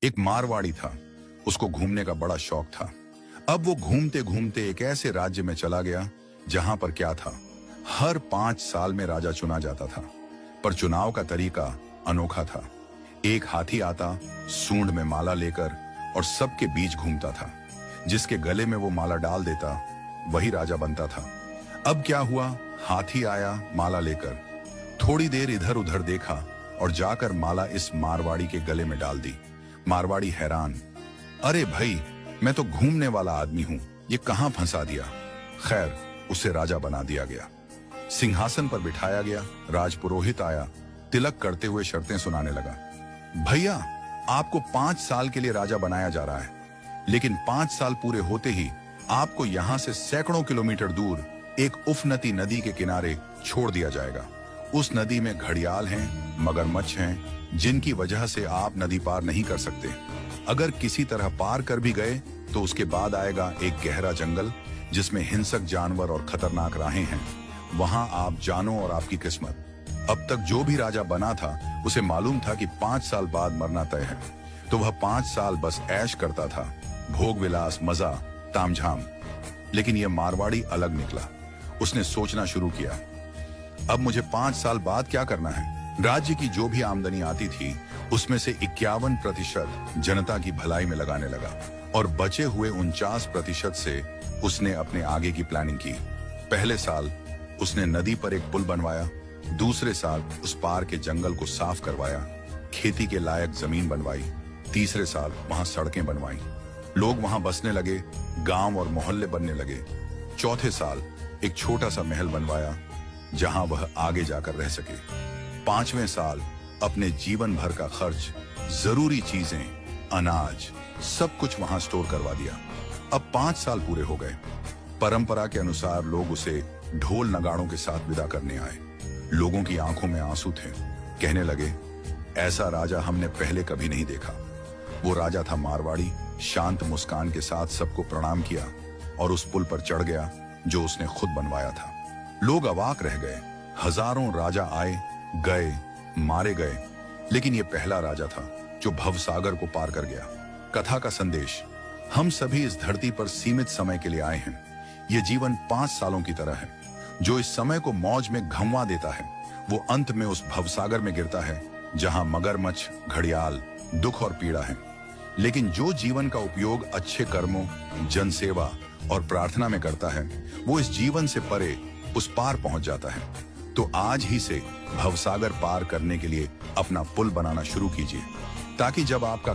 एक मारवाड़ी था। उसको घूमने का बड़ा शौक था। अब वो घूमते घूमते एक ऐसे राज्य में चला गया जहां पर क्या था, हर 5 साल में राजा चुना जाता था। पर चुनाव का तरीका अनोखा था। एक हाथी आता, सूंड में माला लेकर, और सबके बीच घूमता था। जिसके गले में वो माला डाल देता वही राजा बनता था। अब क्या हुआ, हाथी आया माला लेकर, थोड़ी देर इधर उधर देखा और जाकर माला इस मारवाड़ी के गले में डाल दी। मारवाड़ी हैरान, अरे भाई, मैं तो घूमने वाला आदमी हूं, ये कहां फंसा दिया। खैर, उसे राजा बना दिया गया। सिंहासन पर बिठाया गया। राजपुरोहित आया, तिलक करते हुए शर्तें सुनाने लगा। भैया, आपको 5 साल के लिए राजा बनाया जा रहा है, लेकिन 5 साल पूरे होते ही आपको यहां से सैकड़ों किलोमीटर दूर एक उफनती नदी के किनारे छोड़ दिया जाएगा। उस नदी में घड़ियाल हैं, मगरमच्छ हैं, जिनकी वजह से आप नदी पार नहीं कर सकते। अगर किसी तरह पार कर भी गए तो उसके बाद आएगा एक गहरा जंगल जिसमें हिंसक जानवर और खतरनाक राहें हैं। वहां आप जानो और आपकी किस्मत। अब तक जो भी राजा बना था उसे मालूम था कि 5 साल बाद मरना तय है, तो वह 5 साल बस ऐश करता था, भोग विलास, मजा, तामझाम। लेकिन यह मारवाड़ी अलग निकला। उसने सोचना शुरू किया, अब मुझे 5 साल बाद क्या करना है। राज्य की जो भी आमदनी आती थी उसमें से 51% जनता की भलाई में लगाने लगा, और बचे हुए 49% से उसने अपने आगे की प्लानिंग की। पहले साल उसने नदी पर एक पुल बनवाया, दूसरे साल उस पार के जंगल को साफ करवाया, खेती के लायक जमीन बनवाई, तीसरे साल वहां सड़कें बनवाई, लोग वहां बसने लगे, गांव और मोहल्ले बनने लगे। चौथे साल एक छोटा सा महल बनवाया जहां वह आगे जाकर रह सके। 5वें साल अपने जीवन भर का खर्च, जरूरी चीजें, अनाज, सब कुछ वहां स्टोर करवा दिया। अब 5 साल पूरे हो गए। परंपरा के अनुसार लोग उसे ढोल नगाड़ों के साथ विदा करने आए। लोगों की आंखों में आंसू थे। कहने लगे, ऐसा राजा हमने पहले कभी नहीं देखा। वो राजा था मारवाड़ी। शांत मुस्कान के साथ सबको प्रणाम किया और उस पुल पर चढ़ गया जो उसने खुद बनवाया था। लोग अवाक रह गए। हजारों राजा आए गए, मारे गए, लेकिन ये पहला राजा था जो भवसागर को पार कर गया। कथा का संदेश, हम सभी इस धरती पर सीमित समय के लिए आए हैं। ये जीवन 5 सालों की तरह है। जो इस समय को मौज में घंवा देता है वो अंत में उस भवसागर में गिरता है जहां मगरमच्छ, घड़ियाल, दुख और पीड़ा है। लेकिन जो जीवन का उपयोग अच्छे कर्मों, जनसेवा और प्रार्थना में करता है वो इस जीवन से परे उस पार पहुंच जाता है। तो आज ही से भवसागर पार करने के लिए अपना पुल बनाना शुरू कीजिए, ताकि जब आपका